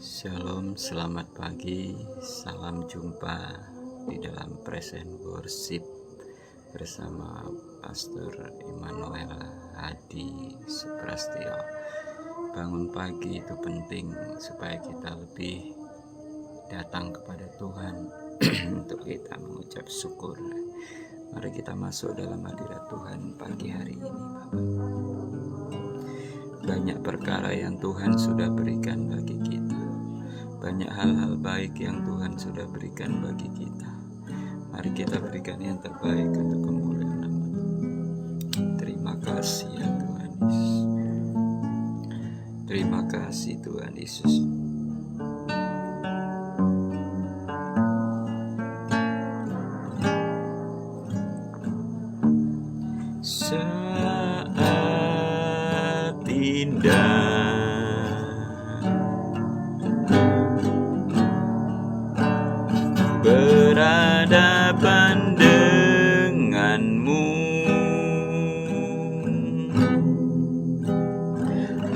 Shalom, selamat pagi, salam jumpa di dalam Present Worship bersama Pastor Immanuel Hadi Suprastio. Bangun pagi itu penting supaya kita lebih datang kepada Tuhan untuk kita mengucap syukur. Mari kita masuk dalam hadirat Tuhan pagi hari ini, Bapak. Banyak perkara yang Tuhan sudah berikan bagi kita. Banyak hal-hal baik yang Tuhan sudah berikan bagi kita. Mari kita berikan yang terbaik untuk kemuliaan nama Tuhan. Terima kasih ya Tuhan Yesus. Terima kasih Tuhan Yesus. Saat indah berhadapan denganmu,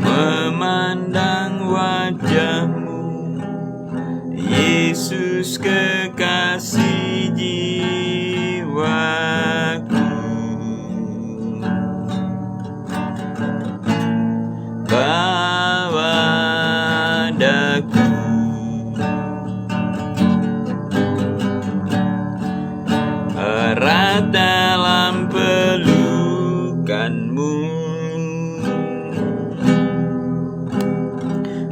memandang wajahmu, Yesus kekasih jiwaku. Bawa daku erat dalam pelukanmu,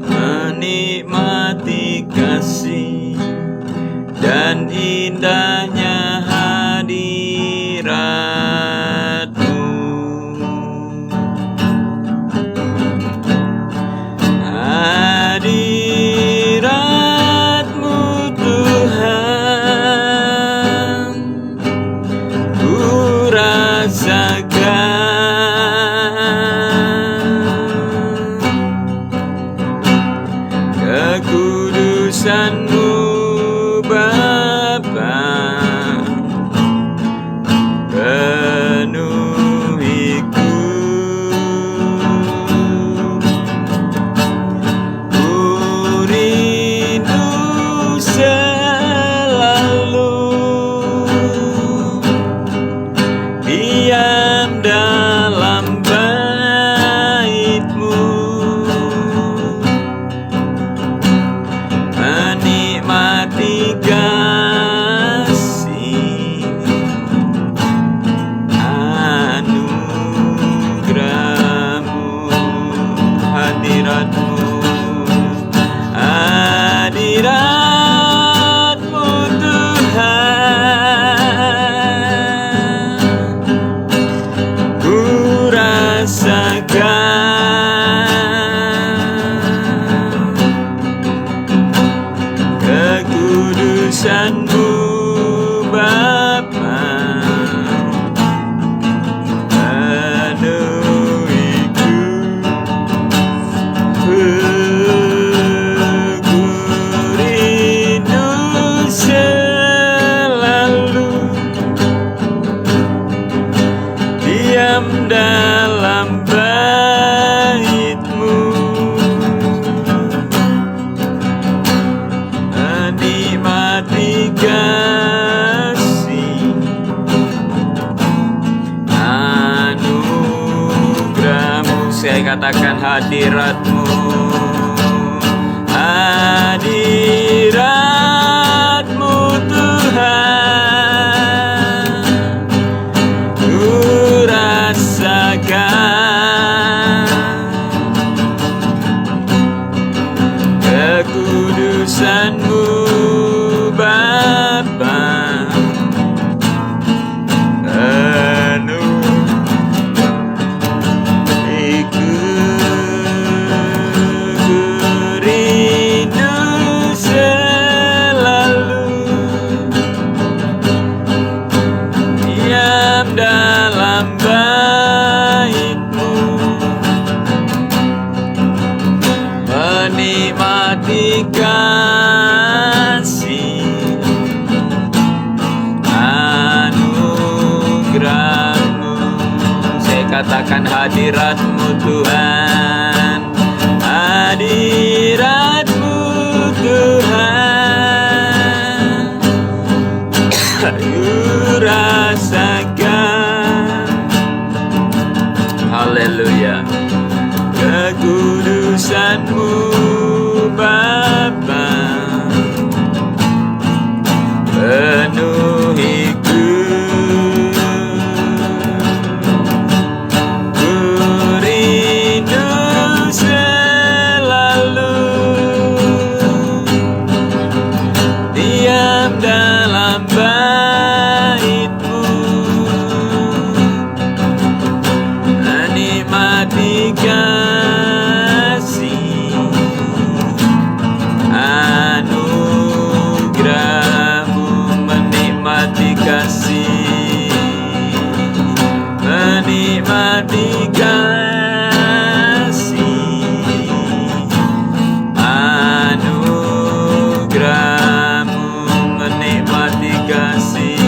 menikmati kasih dan indahnya hadiratmu. Hadiratmu Tuhan ku rasakan, kekudusan-Mu Bapa penuhiku. Ku rindu selalu diam dalam bait-Mu, menikmati kasih anugerah-Mu, hadirat-Mu, hadirat-Mu Tuhan ku rasakan, kekudusan-Mu Bapa penuhiku. Ku rindu selalu diam dalam bait-Mu, menikmati kasih anugerah-Mu. Saya katakan hadirat-Mu, hadirat-Mu Tuhan ku rasakan, kekudusan-Mu Bapa penuhiku. Ku rindu selalu diam dalam bait-Mu, menikmati kasih anugerah-Mu. Saya katakan hadirat-Mu Tuhan, hadirat-Mu Bapa, penuhiku, ku rindu selalu diam dalam bait-Mu, menikmati kasih anugerah-Mu, menikmati kasih, menikmati kasih anugerah-Mu, menikmati kasih,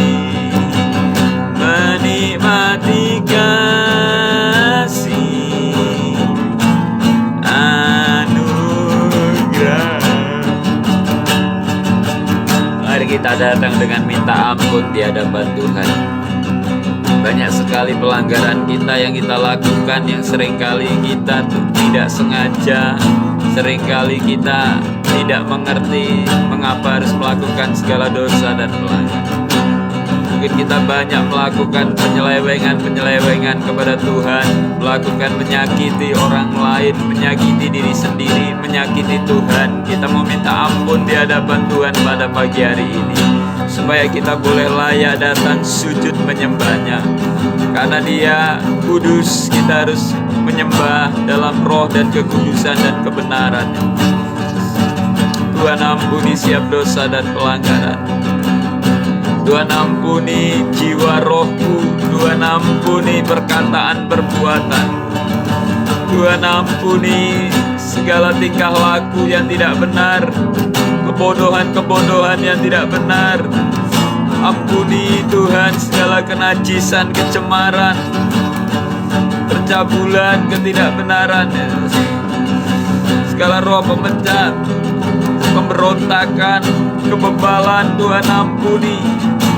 menikmati kasih anugerah. Mari kita datang dengan minta ampun di hadapan Tuhan. Banyak sekali pelanggaran kita yang kita lakukan, yang seringkali kita tidak sengaja, seringkali kita tidak mengerti mengapa harus melakukan segala dosa dan pelanggaran. Mungkin kita banyak melakukan penyelewengan kepada Tuhan, melakukan menyakiti orang lain, menyakiti diri sendiri, menyakiti Tuhan. Kita mau minta ampun di hadapan Tuhan pada pagi hari ini, supaya kita boleh layak datang sujud menyembah-Nya. Karena Dia kudus, kita harus menyembah dalam roh dan kekudusan dan kebenaran. Tuhan ampuni setiap dosa dan pelanggaran. Tuhan ampuni jiwa rohku, Tuhan ampuni perkataan perbuatan, Tuhan ampuni segala tingkah laku yang tidak benar, kebodohan yang tidak benar. Ampuni Tuhan segala kenajisan, kecemaran, percabulan, ketidakbenaran, segala roh pemecah, pemberontakan, kebebalan. Tuhan ampuni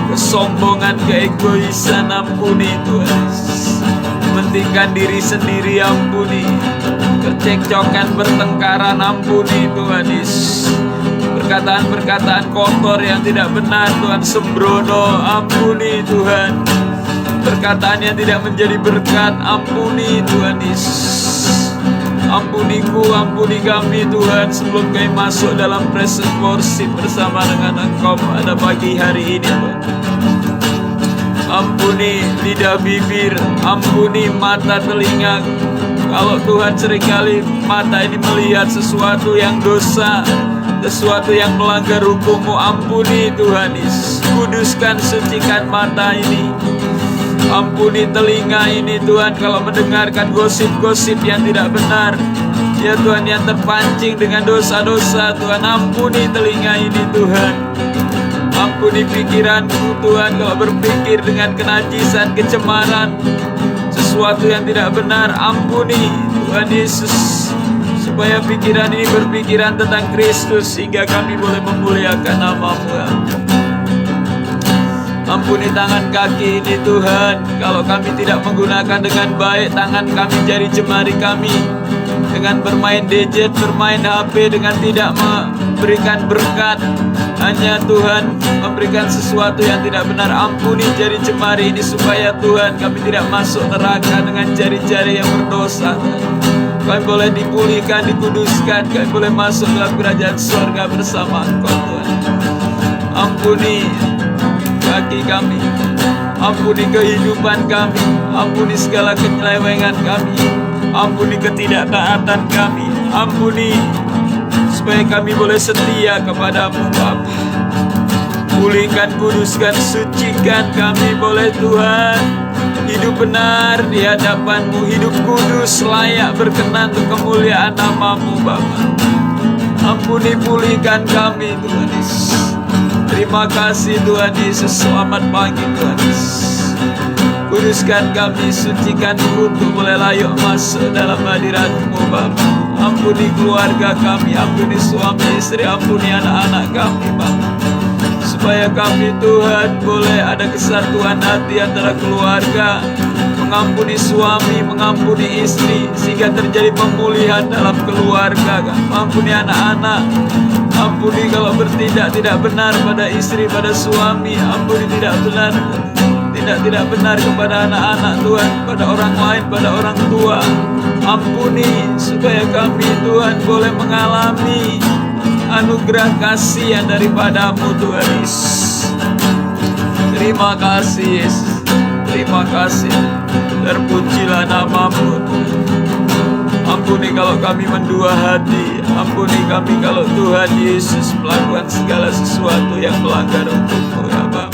kesombongan, keegoisan, ampuni Tuhan. Mementingkan diri sendiri, ampuni. Percekcokan, pertengkaran, ampuni Tuhan Yesus. Perkataan-perkataan kotor yang tidak benar, Tuhan, sembrono, ampuni Tuhan. Perkataan yang tidak menjadi berkat, ampuni Tuhan Yesus. Ampuniku, ampuni kami Tuhan, sebelum kami masuk dalam presence worship bersama dengan Engkau pada pagi hari ini Tuhan. Ampuni lidah bibir, ampuni mata telinga. Kalau Tuhan seringkali mata ini melihat sesuatu yang dosa, sesuatu yang melanggar hukum-Mu, ampuni Tuhan Yesus. Kuduskan, sucikan mata ini. Ampuni telinga ini Tuhan, kalau mendengarkan gosip-gosip yang tidak benar, ya Tuhan, yang terpancing dengan dosa-dosa. Tuhan ampuni telinga ini Tuhan. Ampuni pikiranku Tuhan, kalau berpikir dengan kenajisan, kecemaran, sesuatu yang tidak benar, ampuni Tuhan Yesus. Supaya pikiran ini berpikiran tentang Kristus, sehingga kami boleh memuliakan nama-Mu. Ampuni tangan kaki ini Tuhan, kalau kami tidak menggunakan dengan baik tangan kami, jari jemari kami, dengan bermain gadget, bermain HP, dengan tidak memberikan berkat, hanya Tuhan memberikan sesuatu yang tidak benar. Ampuni jari jemari ini, supaya Tuhan kami tidak masuk neraka dengan jari-jari yang berdosa. Kami boleh dipulihkan, dikuduskan, kami boleh masuk dalam kerajaan surga bersama Engkau Tuhan. Ampuni kaki kami, ampuni kehidupan kami, ampuni segala penyelewengan kami, ampuni ketidaktaatan kami, ampuni supaya kami boleh setia kepada-Mu Bapa. Pulihkan, kuduskan, sucikan kami boleh Tuhan hidup benar di hadapan-Mu, hidup kudus, layak, berkenan untuk kemuliaan nama-Mu Bapa. Ampuni, pulihkan kami Tuhan Yesus. Terima kasih Tuhan Yesus. Selamat pagi Tuhan Yesus. Kuduskan kami, sucikan untuk boleh layak masuk dalam hadirat-Mu Bapa. Ampuni keluarga kami, ampuni suami istri, ampuni anak-anak kami Bapa. Supaya kami Tuhan boleh ada kesatuan hati antara keluarga, mengampuni suami, mengampuni istri, sehingga terjadi pemulihan dalam keluarga. Ampuni anak-anak, ampuni kalau bertindak tidak benar pada istri, pada suami. Ampuni tidak benar kepada anak-anak Tuhan, pada orang lain, pada orang tua. Ampuni supaya kami Tuhan boleh mengalami anugerah kasih yang daripadamu Tuhan Yesus. Terima kasih Yesus, terima kasih. Terpujilah namamu. Ampuni kalau kami mendua hati, ampuni kami kalau Tuhan Yesus melakukan segala sesuatu yang melanggar untukmu ya Bapa.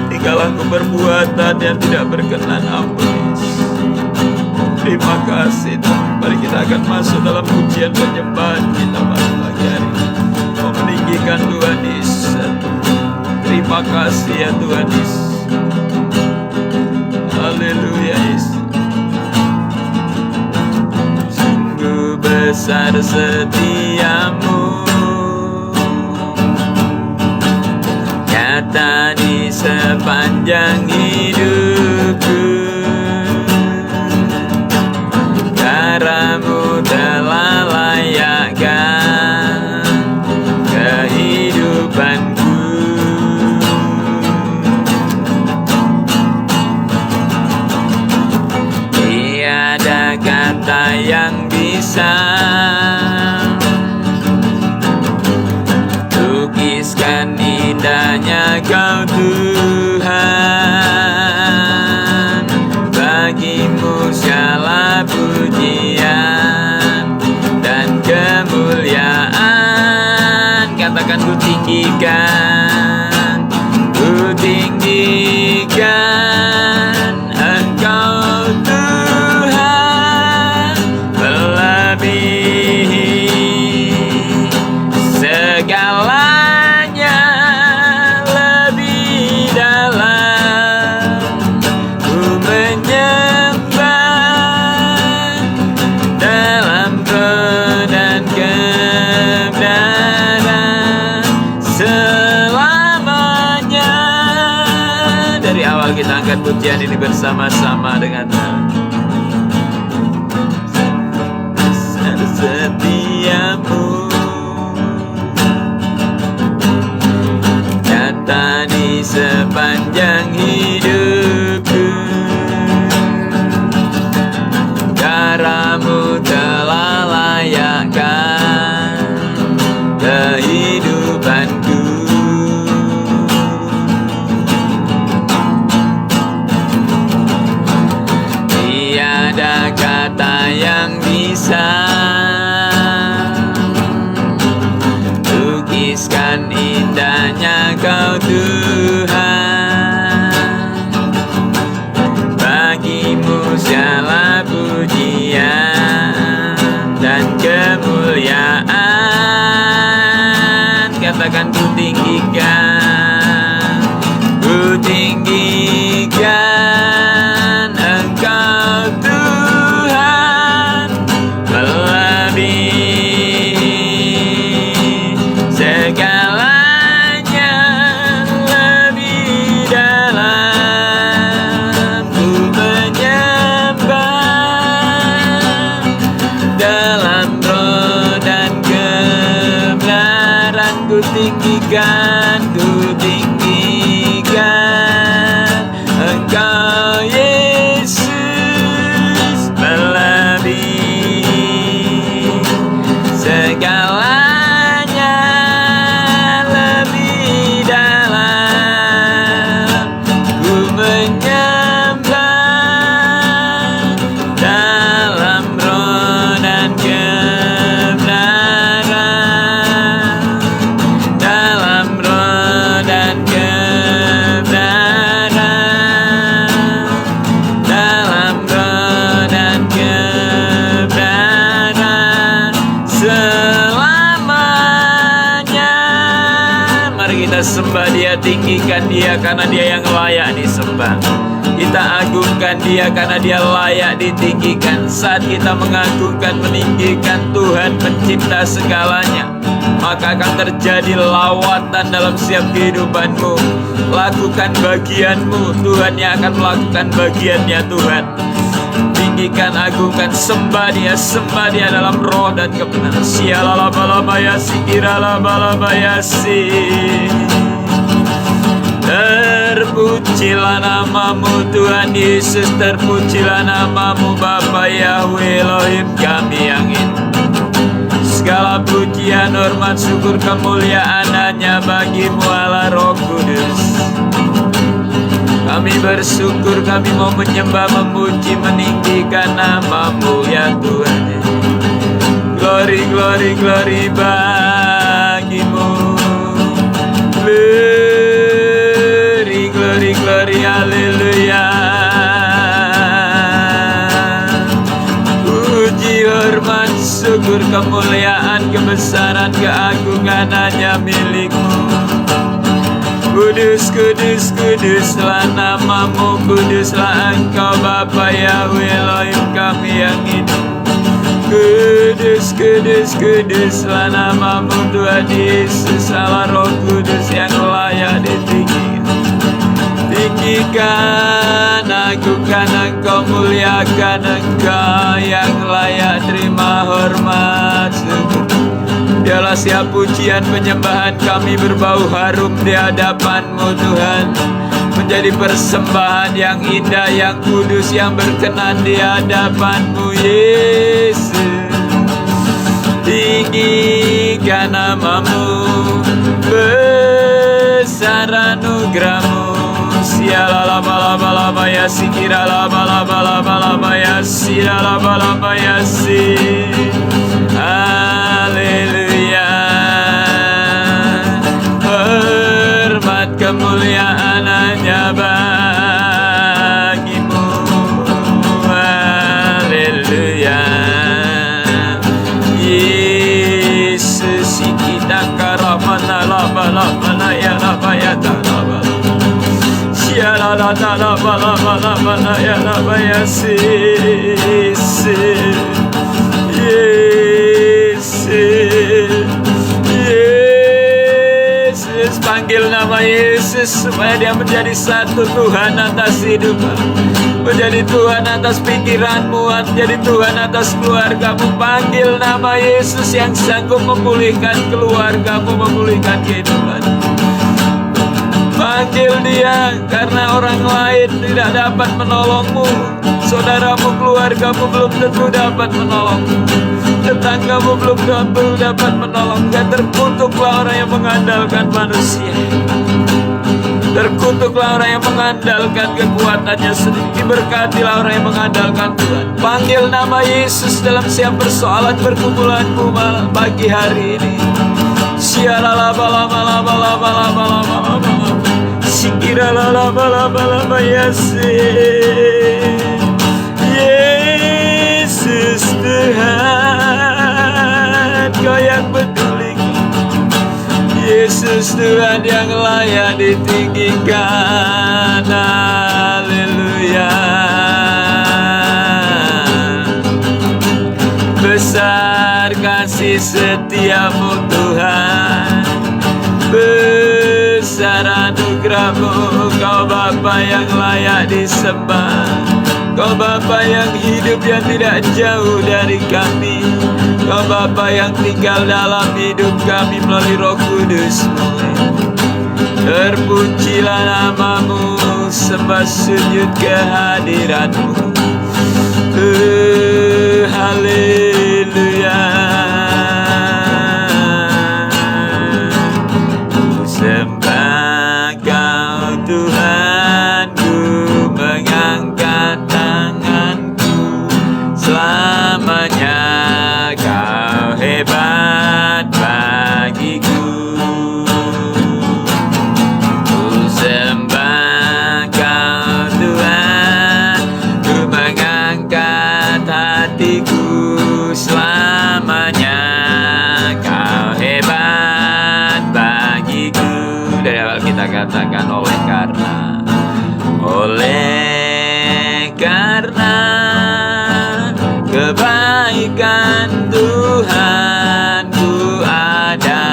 Tinggalkanku perbuatan yang tidak berkenan, ampuni Yesus. Terima kasih Tuhan. Mari kita akan masuk dalam pujian penyembahan kita pada pagi hari ini. Mau meninggikan Tuhan Yesus. Terima kasih ya Tuhan Yesus. Haleluya Yesus. Sungguh besar setiamu, nyata di sepanjang hidupku. Caramu telah layakkan kehidupanku. Tiada kata yang bisa lukiskan indahnya Kau Tuhan. Bagimu segala pujian dan kemuliaan. Katakan ku tinggikan, ku tinggikan Engkau Tuhan, melebihi segalanya, lebih dalam ku menyembah dalam roh dan kebenaran selamanya. Dari awal kita angkat pujian ini bersama-sama dengan setiamu, nyata di sepanjang hidupku. Caramu telah layakkan kehidupanku. Tiada kata yang bisa lukiskan indahnya Kau Tuhan. Bagimu segala pujian dan kemuliaan. Katakan ku tinggikan, ku tinggikan Engkau Tuhan, melebihi segalanya, lebih dalam ku menyembah dalam roh dan kebenaran. Ku tinggikan, ku tinggikan Engkau Yesus, melebihi segalanya, lebih dalam ku menyembah dalam roh dan kebenaran, dalam roh dan kebenaran, dalam roh dan kebenaran selamanya. Mari kita sembah Dia, tinggikan Dia karena Dia yang layak disembah. Kita agungkan Dia karena Dia layak ditinggikan. Saat kita mengagungkan, meninggikan Tuhan pencipta segalanya, maka akan terjadi lawatan dalam setiap kehidupanmu. Lakukan bagianmu, Tuhan yang akan melakukan bagiannya. Tuhan, tinggikan, agungkan, sembah Dia dalam roh dan kebenaran. Sialalabalabaya sikiralabalabaya. Terpujilah namamu Tuhan Yesus, terpujilah namamu Bapa Yahweh Elohim kami yang hidup. Segala pujian, hormat, syukur, kemuliaan hanya bagimu Allah Roh Kudus. Kami bersyukur, kami mau menyembah, memuji, meninggikan namamu ya Tuhan. Glory, glory, glory bagimu. Glory, glory, glory, haleluya. Puji, hormat, syukur, kemuliaan, kebesaran, keagungan hanya milikmu. Kudus, kudus, kuduslah namamu, kuduslah Engkau Bapa Yahweh Elohim kami yang hidup. Kudus, kudus, kuduslah namamu Tuhan Yesus Allah Roh Kudus yang layak ditinggikan. Tinggikan, agungkan Engkau, muliakan Engkau yang layak terima hormat syukur. Dialah siap pujian penyembahan kami berbau harum di hadapan-Mu Tuhan, menjadi persembahan yang indah, yang kudus, yang berkenan di hadapan-Mu Yesus. Tinggikan namamu, besar anugerah-Mu. Sialalabalabaya sikiralabalabalabalabaya silalabalabaya si. Haleluya. Hormat kemuliaan hanya bagimu. Haleluya. Yesus kita karamana labalabala ya labaya talabala. Sialala talabalabala ya labaya si. Yesus, panggil nama Yesus supaya Dia menjadi satu Tuhan atas hidup, menjadi Tuhan atas pikiranmu, menjadi Tuhan atas keluargamu. Panggil nama Yesus yang sanggup memulihkan keluargamu, memulihkan kehidupan. Panggil Dia karena orang lain tidak dapat menolongmu. Saudaramu, keluargamu belum tentu dapat menolongmu. Tetanggamu belum tentu dapat menolong. Terkutuklah orang yang mengandalkan manusia. Terkutuklah orang yang mengandalkan kekuatannya sendiri. Diberkatilah orang yang mengandalkan Tuhan. Panggil nama Yesus dalam setiap persoalan pergumulanmu pagi hari ini. Sialalabalabalabalabalabalabalabalabala. Sikiralabalabalabayasi. Yesus Tuhan, Kau yang peduli. Yesus Tuhan yang layak ditinggikan. Haleluya. Besar kasih setiamu Tuhan, besar anugerah-Mu. Kau Bapa yang layak disembah, Kau Bapa yang hidup yang tidak jauh dari kami. Kau Bapa yang tinggal dalam hidup kami melalui Roh Kudus-Mu. Terpujilah namamu, sembah sujud kehadiran-Mu. Haleluya. Ku sembah Kau Tuhan, ku mengangkat tanganku. Selamanya Kau hebat bagiku. Ku sembah Kau Tuhan, ku mengangkat hatiku. Selamanya Kau hebat bagiku. Dari awal kita katakan oleh karena kebaikan Tuhan ku ada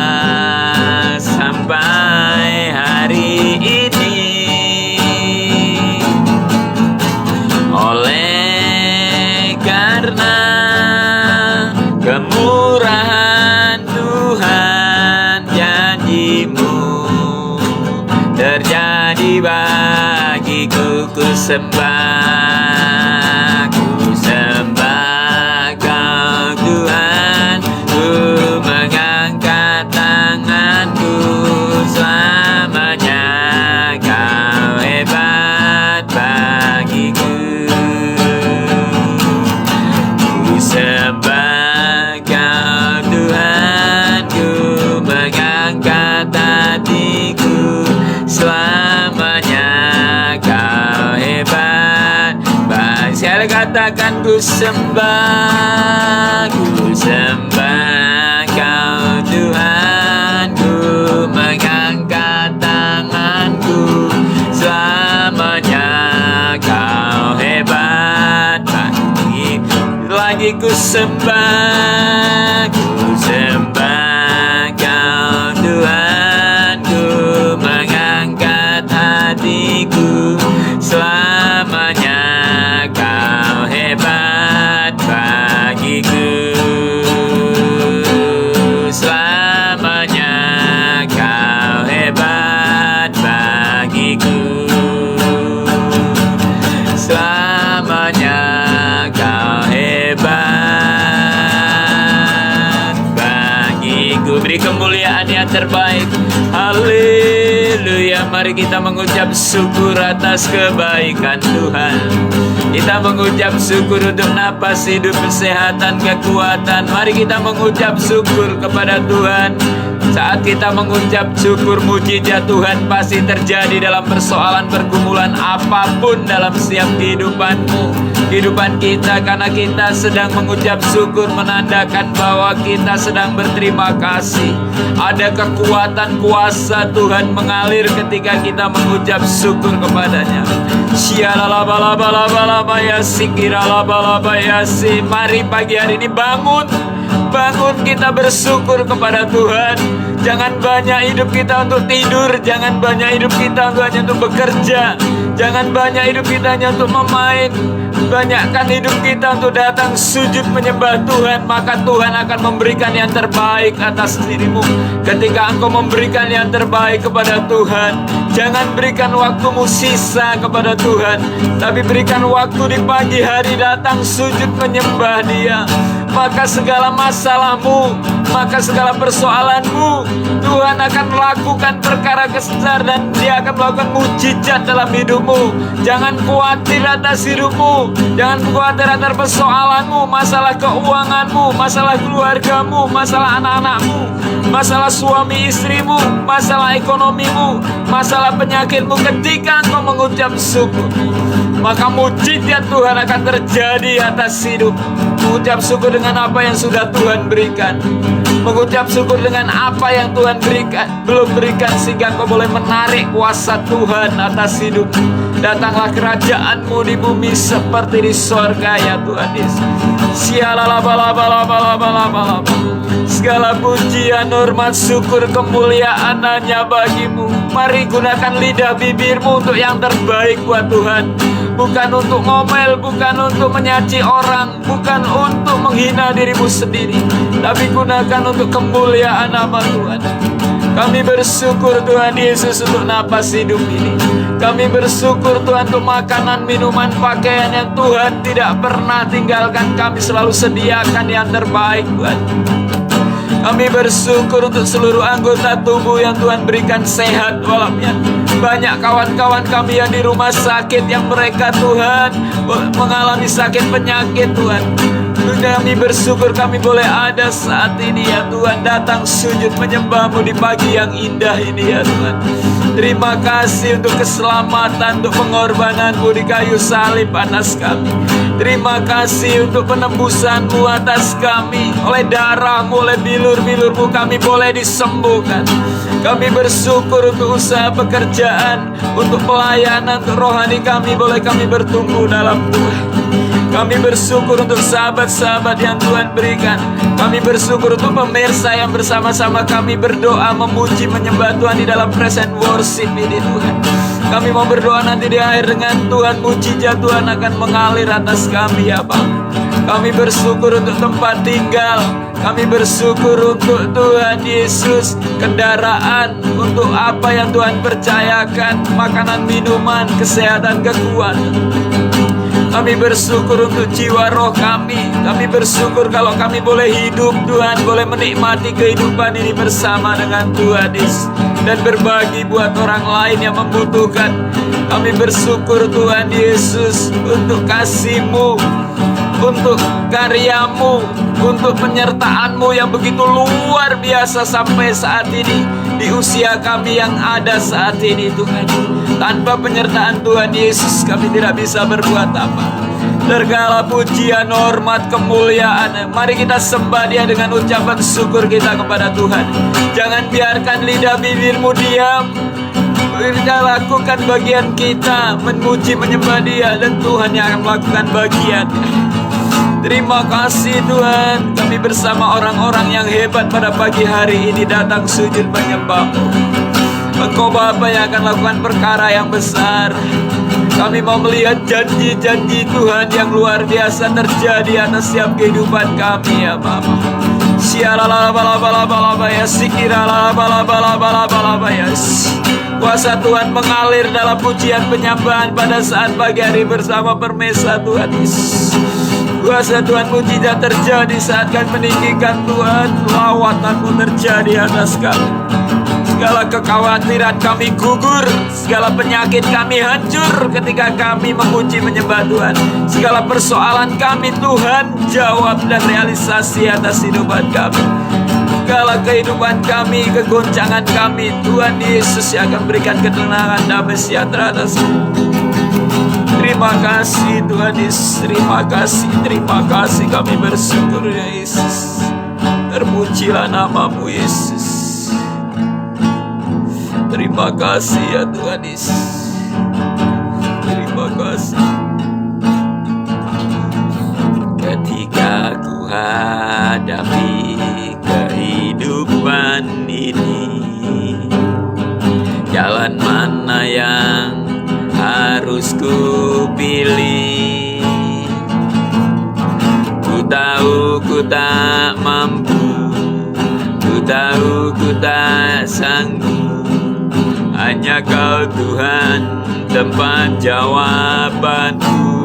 ku sembah, ku sembah Kau Tuhan. Ku mengangkat tanganku, selamanya Kau hebat bagiku. Ku sembah Kau Tuhan, ku mengangkat hatiku, selamanya Kau hebat. Sekali katakan ku sembah Kau Tuhan, ku mengangkat tanganku, selamanya Kau hebat bagi. Lagi ku sembah Kau Tuhan, ku mengangkat hatiku, selamanya Kau hebat bagiku, selamanya Kau hebat bagiku, selamanya Kau hebat bagiku. Beri kemuliaan yang terbaik. Haleluya. Mari kita mengucap syukur atas kebaikan Tuhan. Kita mengucap syukur untuk napas hidup, kesehatan, kekuatan. Mari kita mengucap syukur kepada Tuhan. Saat kita mengucap syukur, mujizat Tuhan pasti terjadi dalam persoalan pergumulan apapun dalam setiap kehidupan kita, karena kita sedang mengucap syukur, menandakan bahwa kita sedang berterima kasih. Ada kekuatan kuasa Tuhan mengalir ketika kita mengucap syukur kepadanya. Mari pagi hari ini bangun kita bersyukur kepada Tuhan. Jangan banyak hidup kita untuk tidur, jangan banyak hidup kita hanya untuk bekerja, jangan banyak hidup kita hanya untuk memain. Banyakkan hidup kita untuk datang sujud menyembah Tuhan, maka Tuhan akan memberikan yang terbaik atas dirimu. Ketika engkau memberikan yang terbaik kepada Tuhan, jangan berikan waktumu sisa kepada Tuhan, tapi berikan waktu di pagi hari datang sujud menyembah Dia. Maka segala masalahmu, maka segala persoalanmu, Tuhan akan melakukan perkara besar dan Dia akan melakukan mujizat dalam hidupmu. Jangan khawatir atas hidupmu, jangan khawatir atas persoalanmu, masalah keuanganmu, masalah keluargamu, masalah anak-anakmu, masalah suami istrimu, masalah ekonomimu, masalah penyakitmu. Ketika engkau mengucap syukur, maka mujizat Tuhan akan terjadi atas hidup. Mengucap syukur dengan apa yang sudah Tuhan berikan, mengucap syukur dengan apa yang Tuhan belum berikan, sehingga kau boleh menarik kuasa Tuhan atas hidup. Datanglah kerajaanmu di bumi seperti di sorga, ya Tuhan Yesus. Segala pujian, hormat, syukur, kemuliaan hanya bagimu. Mari gunakan lidah bibirmu untuk yang terbaik buat Tuhan. Bukan untuk ngomel, bukan untuk menyaci orang, bukan untuk menghina dirimu sendiri, tapi gunakan untuk kemuliaan nama Tuhan. Kami bersyukur Tuhan Yesus untuk napas hidup ini. Kami bersyukur Tuhan untuk makanan, minuman, pakaian yang Tuhan tidak pernah tinggalkan. Kami selalu sediakan yang terbaik Tuhan. Kami bersyukur untuk seluruh anggota tubuh yang Tuhan berikan sehat walafiat. Banyak kawan-kawan kami yang di rumah sakit, yang mereka Tuhan mengalami sakit penyakit Tuhan. Kami bersyukur kami boleh ada saat ini ya Tuhan, datang sujud menyembah-Mu di pagi yang indah ini ya Tuhan. Terima kasih untuk keselamatan, untuk pengorbanan-Mu di kayu salib atas kami. Terima kasih untuk penembusan-Mu atas kami. Oleh darah-Mu, oleh bilur-bilur-Mu kami boleh disembuhkan. Kami bersyukur untuk usaha pekerjaan, untuk pelayanan, untuk rohani kami boleh kami bertumbuh dalam Tuhan. Kami bersyukur untuk sahabat-sahabat yang Tuhan berikan. Kami bersyukur untuk pemirsa yang bersama-sama kami berdoa, memuji, menyembah Tuhan di dalam present worship ini Tuhan. Kami mau berdoa nanti di akhir dengan Tuhan, mujizat Tuhan akan mengalir atas kami ya Bapa. Kami bersyukur untuk tempat tinggal. Kami bersyukur untuk Tuhan Yesus kendaraan, untuk apa yang Tuhan percayakan, makanan, minuman, kesehatan, kekuatan. Kami bersyukur untuk jiwa roh kami. Kami bersyukur kalau kami boleh hidup, Tuhan, boleh menikmati kehidupan ini bersama dengan Tuhan Yesus dan berbagi buat orang lain yang membutuhkan. Kami bersyukur Tuhan Yesus untuk kasih-Mu, untuk karya-Mu, untuk penyertaan-Mu yang begitu luar biasa sampai saat ini, di usia kami yang ada saat ini Tuhan. Tanpa penyertaan Tuhan Yesus kami tidak bisa berbuat apa. Segala pujian, hormat, kemuliaan, mari kita sembah Dia dengan ucapan syukur kita kepada Tuhan. Jangan biarkan lidah bibirmu diam. Kita lakukan bagian kita, memuji, menyembah Dia, dan Tuhan yang akan melakukan bagian. Terima kasih Tuhan, kami bersama orang-orang yang hebat pada pagi hari ini datang sujud menyembah-Mu. Engkau Bapa yang akan lakukan perkara yang besar. Kami mau melihat janji-janji Tuhan yang luar biasa terjadi atas setiap kehidupan kami ya Bapa. Sialalalabalabalabalabaya, sikiralabalabalabalabaya. Kuasa Tuhan mengalir dalam pujian penyambahan pada saat pagi hari bersama permesa Tuhan Yesus. Kuasa Tuhan mujizat terjadi saat kami meninggikan Tuhan. Lawatan-Mu terjadi atas kami. Segala kekhawatiran kami gugur, segala penyakit kami hancur ketika kami memuji menyembah Tuhan. Segala persoalan kami Tuhan jawab dan realisasi atas hidupan kami. Segala kehidupan kami, kegoncangan kami, Tuhan Yesus yang akan berikan ketenangan, damai sejahtera atas kami. Terima kasih Tuhan Yesus, terima kasih kami bersyukur ya Yesus. Terpujilah nama-Mu Yesus. Terima kasih ya Tuhan Yesus. Terima kasih. Ketika ku hadapi kehidupan ini, jalan mana yang harus ku pilih? Ku tahu ku tak mampu, ku tahu ku tak sanggup. Hanya Kau Tuhan tempat jawabanku.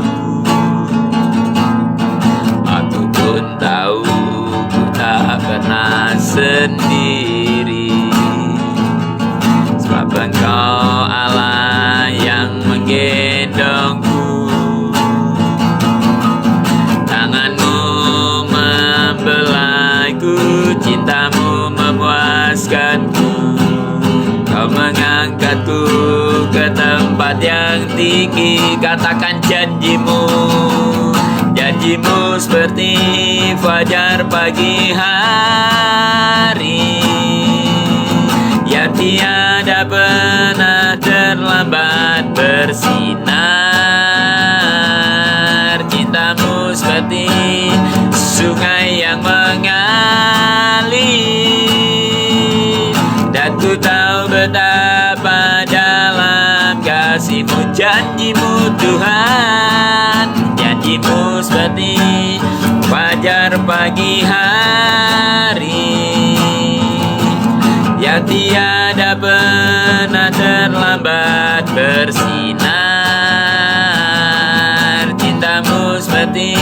Aku pun tahu ku tak pernah sendiri, sebab Engkau Allah yang menggendongku. Tangan-Mu membelaiku, cinta-Mu memuaskanku. Kau mengangkatku ke tempat yang tinggi. Katakan janji-Mu, janji-Mu seperti fajar pagi hari, yang tiada pernah terlambat bersinar. Cinta-Mu seperti sungai yang mengalir, dan ku tahu betapa dalam kasih-Mu. Janji-Mu Tuhan, janji-Mu seperti fajar pagi hari, yang tiada pernah terlambat bersinar. Cinta-Mu seperti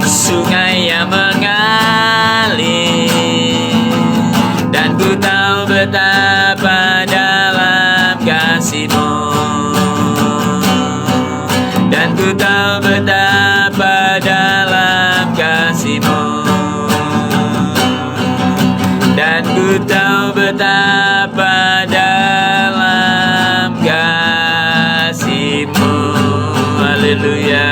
sungai yang mengalir, dan ku tahu betapa dalam kasih-Mu, dan ku tahu betapa dalam kasih-Mu, dan ku tahu betapa dalam kasih-Mu. Haleluya.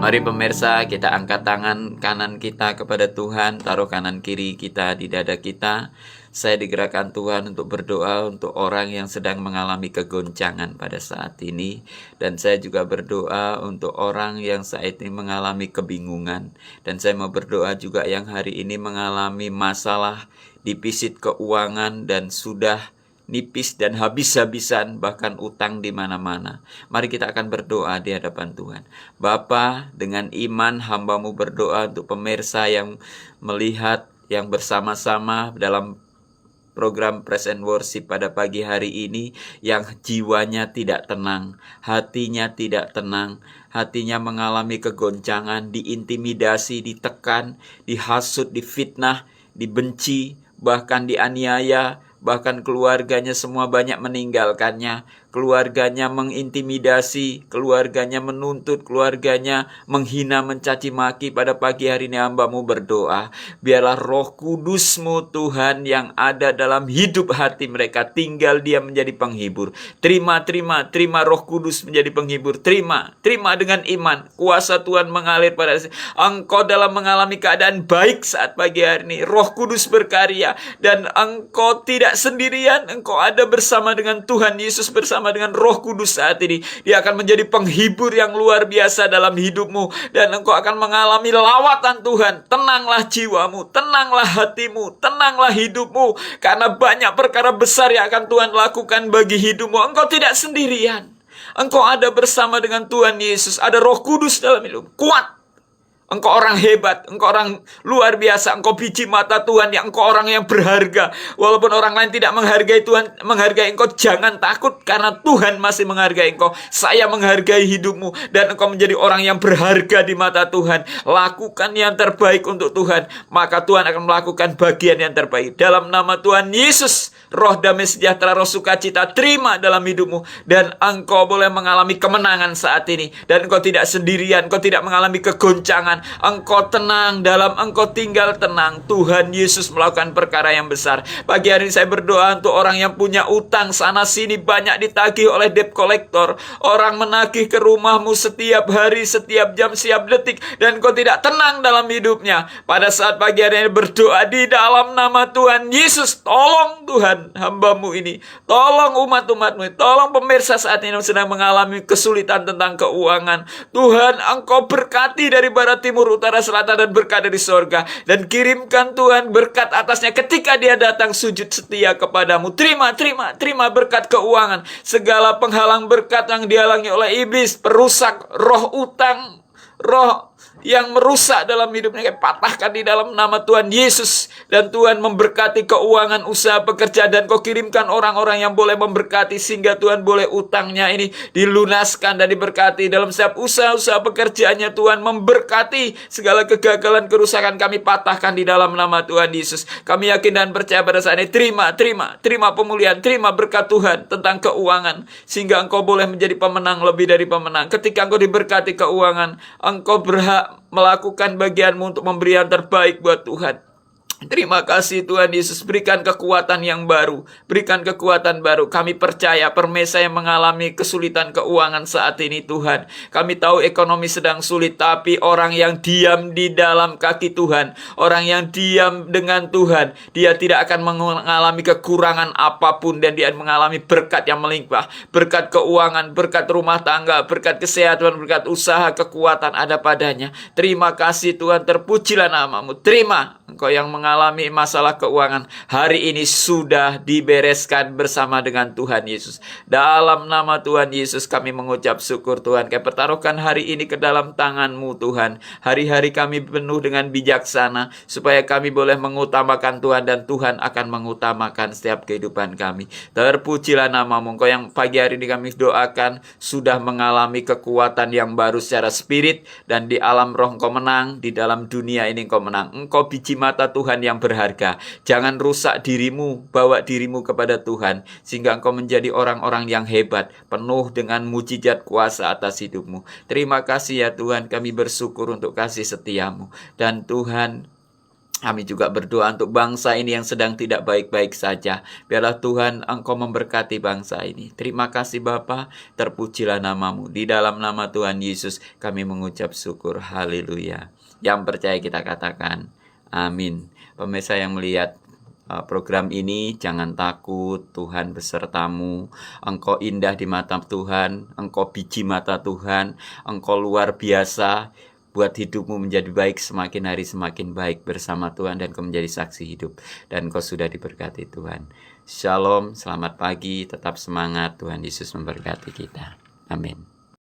Mari pemirsa, kita angkat tangan kanan kita kepada Tuhan, taruh kanan kiri kita di dada kita. Saya digerakkan Tuhan untuk berdoa untuk orang yang sedang mengalami kegoncangan pada saat ini. Dan saya juga berdoa untuk orang yang saat ini mengalami kebingungan. Dan saya mau berdoa juga yang hari ini mengalami masalah defisit keuangan dan sudah nipis dan habis-habisan, bahkan utang di mana-mana. Mari kita akan berdoa di hadapan Tuhan. Bapa, dengan iman hamba-Mu berdoa untuk pemirsa yang melihat, yang bersama-sama dalam program Praise and Worship pada pagi hari ini, yang jiwanya tidak tenang, hatinya tidak tenang, hatinya mengalami kegoncangan, diintimidasi, ditekan, dihasut, difitnah, dibenci, bahkan dianiaya, bahkan keluarganya semua banyak meninggalkannya, keluarganya mengintimidasi, keluarganya menuntut, keluarganya menghina, mencaci maki. Pada pagi hari ini hamba-Mu berdoa, biarlah Roh Kudus-Mu Tuhan yang ada dalam hidup hati mereka, tinggal Dia menjadi penghibur. Terima Roh Kudus menjadi penghibur. Terima dengan iman, kuasa Tuhan mengalir pada engkau dalam mengalami keadaan baik saat pagi hari ini. Roh Kudus berkarya dan engkau tidak sendirian, engkau ada bersama dengan Tuhan Yesus, bersama dengan Roh Kudus saat ini. Dia akan menjadi penghibur yang luar biasa dalam hidupmu, dan engkau akan mengalami lawatan Tuhan. Tenanglah jiwamu, tenanglah hatimu, tenanglah hidupmu, karena banyak perkara besar yang akan Tuhan lakukan bagi hidupmu. Engkau tidak sendirian, engkau ada bersama dengan Tuhan Yesus. Ada Roh Kudus dalam hidupmu. Kuat. Engkau orang hebat, engkau orang luar biasa, engkau biji mata Tuhan, yang engkau orang yang berharga. Walaupun orang lain tidak menghargai Tuhan, menghargai engkau, jangan takut, karena Tuhan masih menghargai engkau. Saya menghargai hidupmu, dan engkau menjadi orang yang berharga di mata Tuhan. Lakukan yang terbaik untuk Tuhan, maka Tuhan akan melakukan bagian yang terbaik. Dalam nama Tuhan Yesus, roh damai sejahtera, roh sukacita, terima dalam hidupmu, dan engkau boleh mengalami kemenangan saat ini. Dan engkau tidak sendirian, engkau tidak mengalami kegoncangan. Engkau tenang, dalam engkau tinggal tenang. Tuhan Yesus melakukan perkara yang besar. Pagi hari ini saya berdoa untuk orang yang punya utang sana sini, banyak ditagih oleh debt collector. Orang menagih ke rumahmu setiap hari, setiap jam, setiap detik, dan engkau tidak tenang dalam hidupnya. Pada saat pagi hari ini berdoa di dalam nama Tuhan Yesus, tolong Tuhan hamba-Mu ini, tolong umat-umat-Mu, tolong pemirsa saat ini sedang mengalami kesulitan tentang keuangan. Tuhan, engkau berkati dari barat, timur, utara, selatan, dan berkat dari sorga. Dan kirimkan Tuhan berkat atasnya ketika dia datang sujud setia kepadamu. Terima berkat keuangan. Segala penghalang berkat yang dihalangi oleh iblis, perusak, roh utang, roh yang merusak dalam hidupnya, patahkan di dalam nama Tuhan Yesus. Dan Tuhan memberkati keuangan, usaha, pekerjaan, dan kau kirimkan orang-orang yang boleh memberkati, sehingga Tuhan boleh utangnya ini dilunaskan dan diberkati. Dalam setiap usaha-usaha pekerjaannya, Tuhan memberkati. Segala kegagalan, kerusakan kami patahkan di dalam nama Tuhan Yesus. Kami yakin dan percaya pada saat ini, terima pemulihan, terima berkat Tuhan tentang keuangan, sehingga engkau boleh menjadi pemenang lebih dari pemenang. Ketika engkau diberkati keuangan, engkau berhak melakukan bagianmu untuk memberi yang terbaik buat Tuhan. Terima kasih Tuhan Yesus, berikan kekuatan yang baru, berikan kekuatan baru. Kami percaya permesa yang mengalami kesulitan keuangan saat ini Tuhan. Kami tahu ekonomi sedang sulit, tapi orang yang diam di dalam kaki Tuhan, orang yang diam dengan Tuhan, dia tidak akan mengalami kekurangan apapun, dan dia mengalami berkat yang melimpah. Berkat keuangan, berkat rumah tangga, berkat kesehatan, berkat usaha, kekuatan ada padanya. Terima kasih Tuhan, terpujilah nama-Mu. Terima engkau yang mengalami masalah keuangan hari ini sudah dibereskan bersama dengan Tuhan Yesus. Dalam nama Tuhan Yesus kami mengucap syukur Tuhan. Kami pertaruhkan hari ini ke dalam tangan-Mu Tuhan. Hari-hari kami penuh dengan bijaksana, supaya kami boleh mengutamakan Tuhan, dan Tuhan akan mengutamakan setiap kehidupan kami. Terpujilah nama-Mu. Engkau yang pagi hari ini kami doakan sudah mengalami kekuatan yang baru secara spirit, dan di alam roh Engkau menang, di dalam dunia ini Engkau menang. Engkau biji mata Tuhan yang berharga. Jangan rusak dirimu, bawa dirimu kepada Tuhan, sehingga engkau menjadi orang-orang yang hebat, penuh dengan mujizat kuasa atas hidupmu. Terima kasih ya Tuhan, kami bersyukur untuk kasih setiamu. Dan Tuhan, kami juga berdoa untuk bangsa ini yang sedang tidak baik-baik saja. Biarlah Tuhan engkau memberkati bangsa ini. Terima kasih Bapa, terpujilah nama-Mu. Di dalam nama Tuhan Yesus kami mengucap syukur. Haleluya. Yang percaya kita katakan amin. Pemirsa yang melihat program ini, jangan takut, Tuhan besertamu. Engkau indah di mata Tuhan, engkau biji mata Tuhan, engkau luar biasa. buat hidupmu menjadi baik, semakin hari semakin baik bersama Tuhan, dan kau menjadi saksi hidup, dan kau sudah diberkati Tuhan. Shalom, selamat pagi, tetap semangat, Tuhan Yesus memberkati kita. Amin.